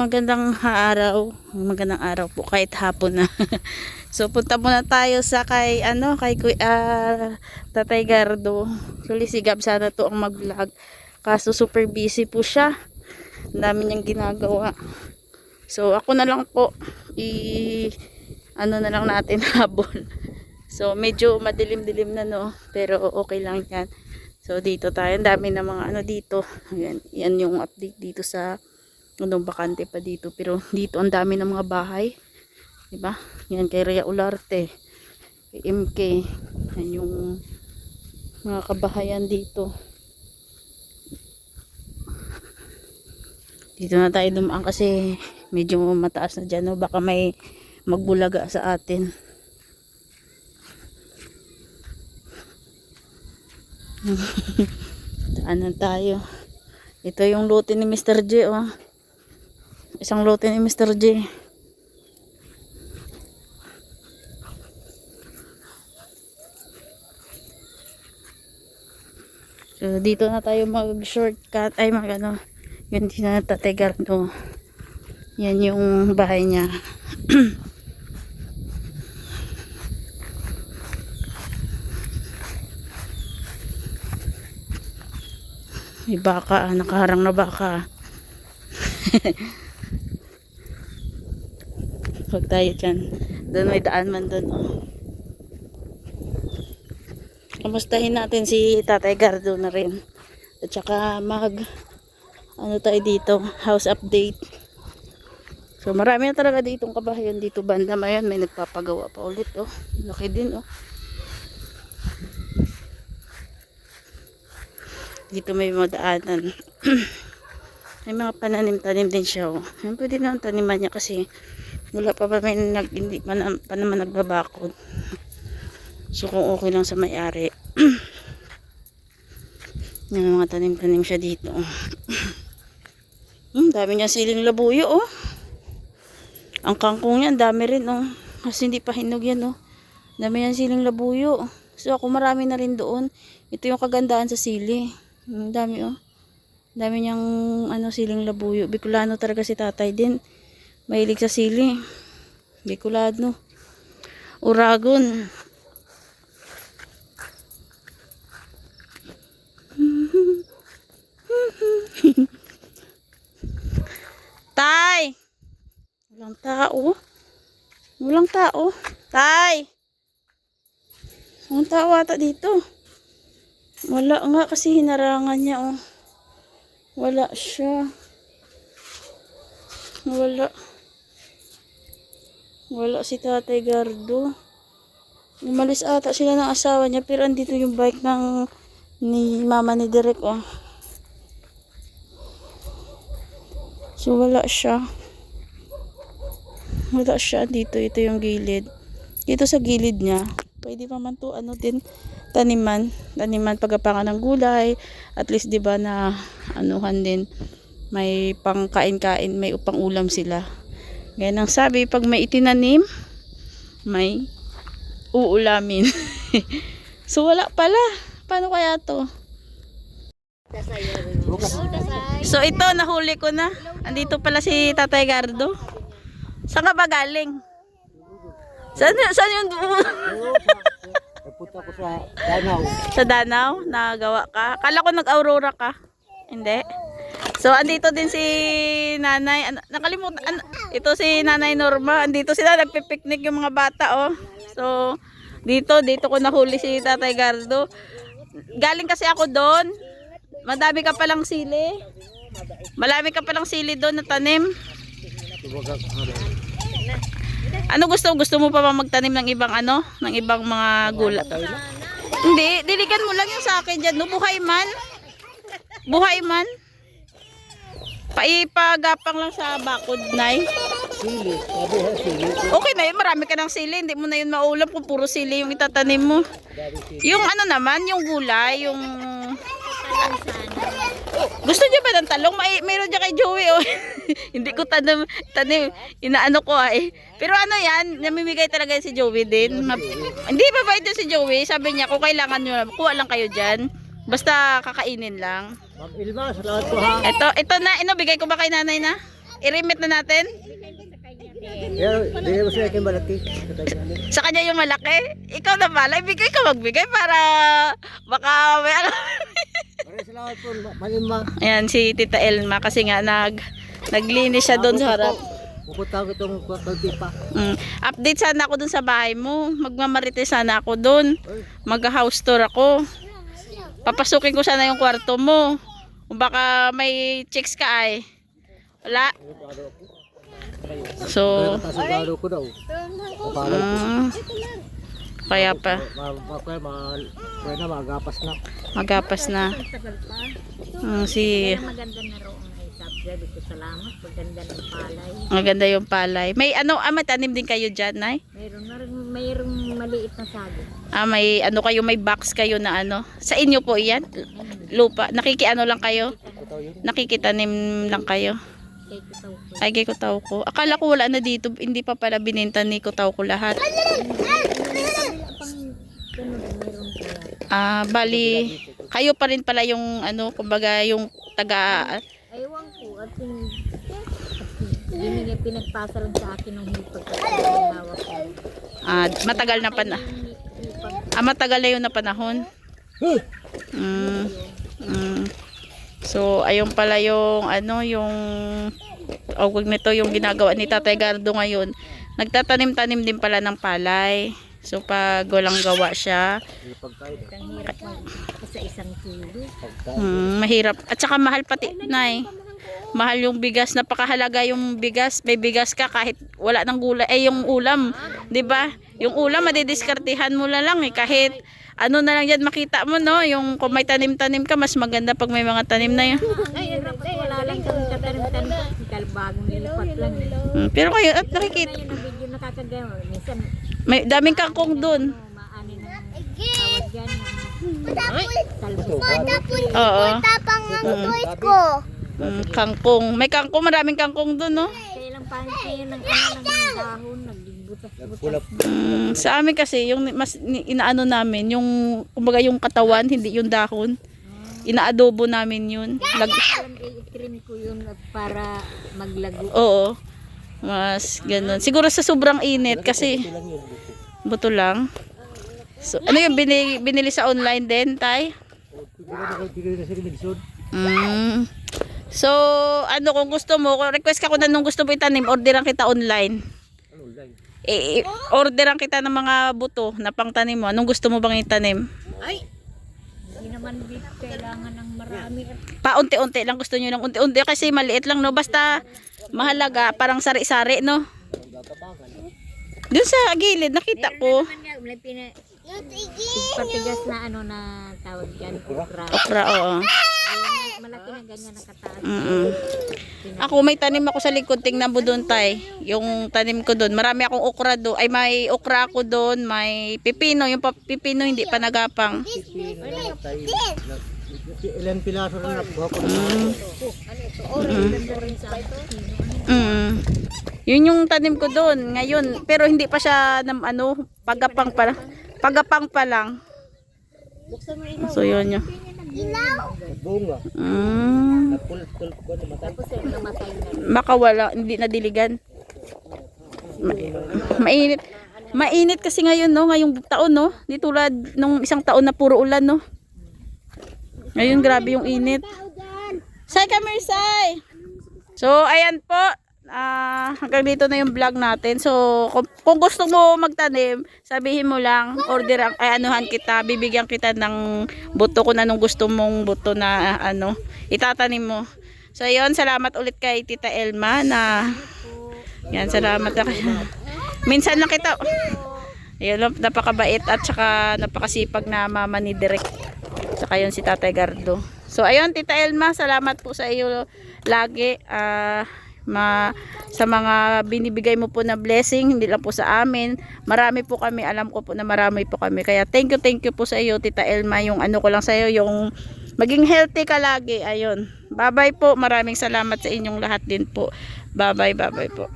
magandang araw po kahit hapon na. So punta muna tayo sa kay Tatay Gardo. Actually si Gab sana to ang mag-vlog. Kaso super busy po siya. Ang dami niyang ginagawa. So ako na lang po na lang natin habol. So medyo madilim-dilim na no, pero okay lang 'yan. So dito tayo, ang dami na mga dito. Ayan, yan yung update dito sa bakante pa dito, pero dito ang dami ng mga bahay, di ba? Yan kay Rhea Olarte, kay MK, yan yung mga kabahayan dito. Dito na tayo dumaan kasi medyo mataas na dyan, no? Baka may magbulaga sa atin. Daanan tayo. Ito yung lote ni Mr. J, oh. Isang lote ni Mr. J. So dito na tayo mag-shortcut. Ay yun din na Tatay Gardo. Yan yung bahay niya. May baka, nakaharang na baka. Huwag tayo dyan. Doon may daan man doon. Oh. Kamustahin natin si Tatay Gardo na rin. At saka tayo dito, house update. So marami na talaga ditong kabahayan dito banda. Mayan, may nagpapagawa pa ulit. Oh. Laki din. Oh. Dito may mga daanan. May mga pananim-tanim din siya. Oh. Yan pwede na ang taniman niya kasi wala pa may hindi pa naman nagbabakod. So kung okay lang sa may-ari. May mga tanim-tanim siya dito. Dami niya siling labuyo, oh. Ang kangkong niya, dami rin, oh. Kasi hindi pa hinog yan, oh. Dami niya siling labuyo. So ako marami na rin doon. Ito yung kagandahan sa sili. Dami, oh. Dami niyang siling labuyo. Bicolano talaga si tatay din. Mahilig sa sili. Bicolano. Uragon. Tay! Walang tao. Walang tao. Tay! Walang tao ata dito. Wala nga kasi hinarangan niya, oh. Wala siya. Wala si Tatay Gardo. Umalis ata sila ng asawa niya, pero andito yung bike ni mama ni Derek, oh. So wala siya. Wala siya dito. Ito yung gilid. Dito sa gilid niya, pwede pa man to din taniman paggapangan ng gulay, at least 'di ba na din may pangkain-kain, may upang ulam sila. Ganyan ang sabi, pag may itinanim, may uulamin. So wala pala. Paano kaya to? So ito, nahuli ko na. Andito pala si Tatay Gardo. Saan ka ba galing? Saan yung Napunta ko sa Danau. Sa Danau? Nagawa ka? Kala ko nag-Aurora ka. Hindi. So andito din si Nanay. Nakalimutan. Ito si Nanay Norma. Andito sila nagpipiknik yung mga bata, oh. So dito ko nahuli si Tatay Gardo. Galing kasi ako doon. Madami ka palang sili. Malami ka palang sili doon na tanim. Ano gusto mo pa ba magtanim ng ibang ng ibang mga gulay? Hindi, diligan mo lang yung sa akin diyan, no? Buhay man. Paipagapang lang sa bakod, nay. Sili, sili. Okay na yun, marami ka ng sili. Hindi mo na yun maulam kung puro sili yung itatanim mo. Yung naman, yung gulay, yung... Gusto niyo ba ng talong? Mayroon dyan kay Joey, oh. Hindi ko tanim, inaano ko, eh. Pero yan, namimigay talaga si Joey din. Hindi ba ba ito si Joey? Sabi niya, kung kailangan nyo, kuha lang kayo dyan. Basta kakainin lang. Ma'am Ilma, salamat po ha. Ito na, bigay ko ba kay nanay na? I-remit na natin. Bigay mo siya akin malaki. Sa kanya yung malaki. Ikaw na bala. Ibigay ka magbigay para baka may alam. Maraming salamat po, Malima. Ayan si Tita Elma kasi nga naglinis siya doon sa harap. Pupunta ko itong konti pa. Update sana ako doon sa bahay mo. Magmamarite sana ako doon. Mag-house tour ako. Papasukin ko sana yung kwarto mo. Baka may chicks ka ay. Wala. So, Tasagado ko daw. kaya pa. Magapas na. Magapas na. Si Maganda na roon ay sabi ko salamat. Maganda ng palay. maganda yung palay. May may tanim din kayo dyan, Nay? Mayroong maliit na sago. May kayo, may box kayo na Sa inyo po iyan? Lupa. Nakikiano lang kayo? Nakikitanim lang kayo? Kay Kutaw ko. Ay, kay Kutaw ko. Akala ko wala na dito. Hindi pa pala bininta ni Kutaw ko lahat. Bali, kayo pa rin pala yung kumbaga yung taga Ewan ko. At pinagpasa lang sa akin ng hipag. Hawak ko. matagal na matagal na yun na panahon. So, ayun pala yung yung awag nito yung ginagawa ni Tatay Gardo ngayon. Nagtatanim-tanim din pala ng palay. So, pag walang gawa siya, Ang hirap sa isang kilo. mahirap. At saka mahal pati, Nay. Mahal yung bigas. Napakahalaga yung bigas. May bigas ka kahit wala ng gulay. Yung ulam. 'Di ba? Yung ulam, madidiskartihan mo na lang kahit na lang yan makita mo, no? Yung kung may tanim-tanim ka, mas maganda pag may mga tanim na yun. Ay, wala lang kami katanim-tanim. Bagong nilipat lang. Pero kayo, at nakikita. Yun ang video nakakagawa. Minsan, May daming kangkong dun. maani ng tawag dyan. Oo. Kangkong. May kangkong, maraming kangkong dun, no? Kaya lang paano kayo ng dahon, nagbutas-butas. Sa amin kasi, yung mas inaano namin, yung kumbaga yung katawan, hindi yung dahon. Inaadobo namin yun. I-trim ko yun at para maglago. Oo. Mas ganun. Siguro sa sobrang init kasi buto lang. So, ano yung binili sa online din, Tay? So, kung gusto mo, request ka ko na nung gusto mo itanim, orderan kita online. Orderan kita ng mga buto na pangtanim mo. Anong gusto mo bang itanim? Ay! Hindi naman kailangan ng marami. Paunti-unti lang gusto nyo ng unti-unti kasi maliit lang, no? Basta mahalaga, parang sari-sari, no? Doon sa gilid, nakita ko. Patigas na na tawag dyan. Okra, oo. Malaki na ganyan nakataas. Ako may tanim ako sa likod, tingnan mo doon, Tay. Yung tanim ko doon, marami akong okra doon. Ay, may okra ako doon, may pipino. Yung pipino hindi pa nagapang. Ilan pilaso na nakuha ko. Yun yung tanim ko doon ngayon, pero hindi pa siya pagapang pa lang. Pagapang pa lang. So yun yun. Bunga. Napul-pul ko na matay. Baka wala, hindi nadiligan. Mainit. Mainit kasi ngayon, no? Ngayong taon, no? Di tulad nung isang taon na puro ulan, no? Ngayon, grabe yung init. Say, come here, Say! So, ayan po. Hanggang dito na yung vlog natin. So, kung gusto mo magtanim, sabihin mo lang, anuhan kita, bibigyan kita ng buto kung anong gusto mong buto na itatanim mo. So, ayun, salamat ulit kay Tita Elma na yan, salamat na kayo. Minsan lang kita. Ayun, napakabait at saka napakasipag na mama ni Direk. Saka yun si Tatay Gardo. So, ayun, Tita Elma, salamat po sa iyo lagi. Sa mga binibigay mo po na blessing, hindi lang po sa amin, marami po kami, alam ko po na marami po kami, kaya thank you po sa iyo, Tita Elma. Yung ko lang sa iyo, yung maging healthy ka lagi. Ayun, bye bye po, maraming salamat sa inyong lahat din po. Bye bye po.